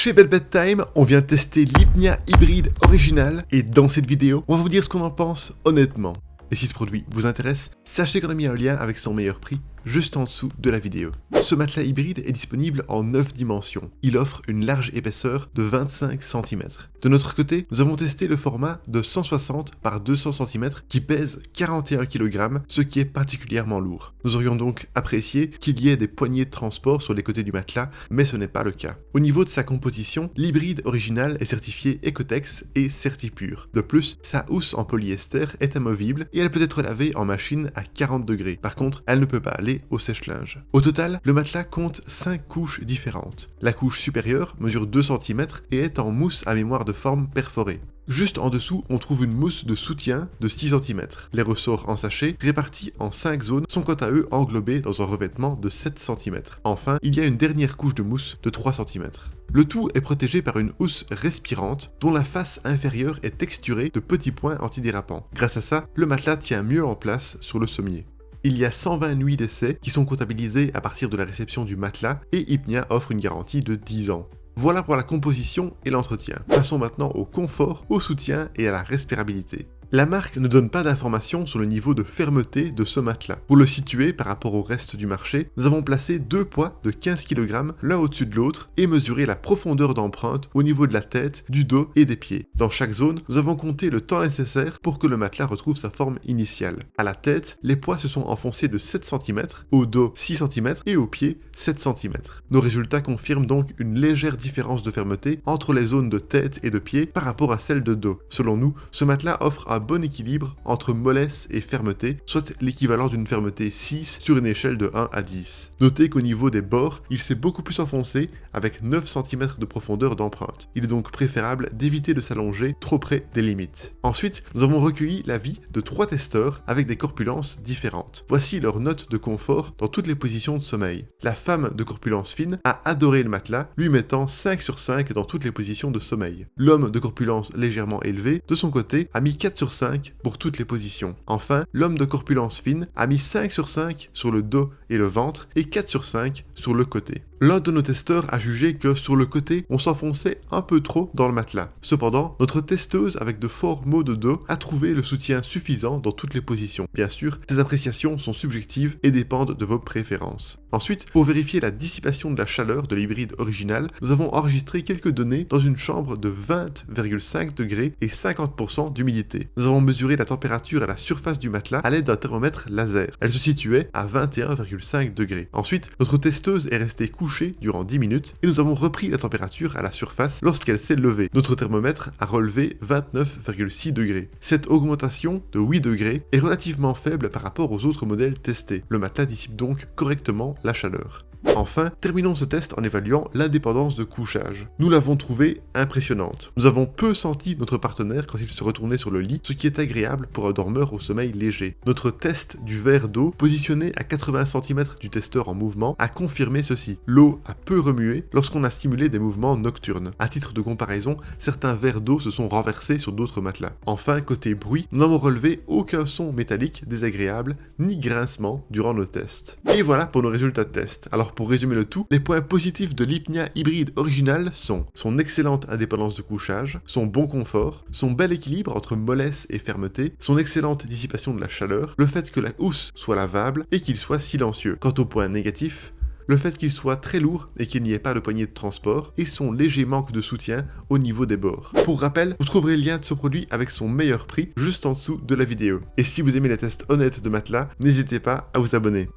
Chez Bed Time, on vient tester l'Hypnia hybride original et dans cette vidéo, on va vous dire ce qu'on en pense honnêtement. Et si ce produit vous intéresse, sachez qu'on a mis un lien avec son meilleur prix juste en dessous de la vidéo. Ce matelas hybride est disponible en 9 dimensions. Il offre une large épaisseur de 25 cm. De notre côté, nous avons testé le format de 160 par 200 cm qui pèse 41 kg, ce qui est particulièrement lourd. Nous aurions donc apprécié qu'il y ait des poignées de transport sur les côtés du matelas, mais ce n'est pas le cas. Au niveau de sa composition, l'hybride original est certifié Ecotex et CertiPure. De plus, sa housse en polyester est amovible et elle peut être lavée en machine à 40 degrés. Par contre, elle ne peut pas aller au sèche-linge. Au total, le matelas compte 5 couches différentes. La couche supérieure mesure 2 cm et est en mousse à mémoire de forme perforée. Juste en dessous, on trouve une mousse de soutien de 6 cm. Les ressorts en sachet, répartis en 5 zones, sont quant à eux englobés dans un revêtement de 7 cm. Enfin, il y a une dernière couche de mousse de 3 cm. Le tout est protégé par une housse respirante dont la face inférieure est texturée de petits points antidérapants. Grâce à ça, le matelas tient mieux en place sur le sommier. Il y a 120 nuits d'essai qui sont comptabilisées à partir de la réception du matelas et Hypnia offre une garantie de 10 ans. Voilà pour la composition et l'entretien. Passons maintenant au confort, au soutien et à la respirabilité. La marque ne donne pas d'informations sur le niveau de fermeté de ce matelas. Pour le situer par rapport au reste du marché, nous avons placé deux poids de 15 kg l'un au-dessus de l'autre et mesuré la profondeur d'empreinte au niveau de la tête, du dos et des pieds. Dans chaque zone, nous avons compté le temps nécessaire pour que le matelas retrouve sa forme initiale. À la tête, les poids se sont enfoncés de 7 cm, au dos 6 cm et aux pieds 7 cm. Nos résultats confirment donc une légère différence de fermeté entre les zones de tête et de pied par rapport à celles de dos. Selon nous, ce matelas offre un bon équilibre entre mollesse et fermeté, soit l'équivalent d'une fermeté 6 sur une échelle de 1 à 10. Notez qu'au niveau des bords, il s'est beaucoup plus enfoncé avec 9 cm de profondeur d'empreinte. Il est donc préférable d'éviter de s'allonger trop près des limites. Ensuite, nous avons recueilli l'avis de 3 testeurs avec des corpulences différentes. Voici leurs notes de confort dans toutes les positions de sommeil. La femme de corpulence fine a adoré le matelas, lui mettant 5 sur 5 dans toutes les positions de sommeil. L'homme de corpulence légèrement élevée, de son côté, a mis 4 sur 5 pour toutes les positions. Enfin, l'homme de corpulence fine a mis 5 sur 5 sur le dos et le ventre et 4 sur 5 sur le côté. L'un de nos testeurs a jugé que sur le côté, on s'enfonçait un peu trop dans le matelas. Cependant, notre testeuse avec de forts maux de dos a trouvé le soutien suffisant dans toutes les positions. Bien sûr, ces appréciations sont subjectives et dépendent de vos préférences. Ensuite, pour vérifier la dissipation de la chaleur de l'hybride original, nous avons enregistré quelques données dans une chambre de 20,5 degrés et 50% d'humidité. Nous avons mesuré la température à la surface du matelas à l'aide d'un thermomètre laser. Elle se situait à 21,5 degrés. Ensuite, notre testeuse est restée couchée durant 10 minutes et nous avons repris la température à la surface lorsqu'elle s'est levée. Notre thermomètre a relevé 29,6 degrés. Cette augmentation de 8 degrés est relativement faible par rapport aux autres modèles testés. Le matelas dissipe donc correctement la chaleur. Enfin, terminons ce test en évaluant l'indépendance de couchage. Nous l'avons trouvée impressionnante. Nous avons peu senti notre partenaire quand il se retournait sur le lit, ce qui est agréable pour un dormeur au sommeil léger. Notre test du verre d'eau, positionné à 80 cm du testeur en mouvement, a confirmé ceci. L'eau a peu remué lorsqu'on a simulé des mouvements nocturnes. À titre de comparaison, certains verres d'eau se sont renversés sur d'autres matelas. Enfin, côté bruit, nous n'avons relevé aucun son métallique désagréable, ni grincement durant nos tests. Et voilà pour nos résultats de test. Alors pour résumer le tout, les points positifs de l'Hypnia hybride original sont son excellente indépendance de couchage, son bon confort, son bel équilibre entre mollesse et fermeté, son excellente dissipation de la chaleur, le fait que la housse soit lavable et qu'il soit silencieux. Quant aux points négatifs, le fait qu'il soit très lourd et qu'il n'y ait pas de poignée de transport, et son léger manque de soutien au niveau des bords. Pour rappel, vous trouverez le lien de ce produit avec son meilleur prix juste en dessous de la vidéo. Et si vous aimez les tests honnêtes de matelas, n'hésitez pas à vous abonner.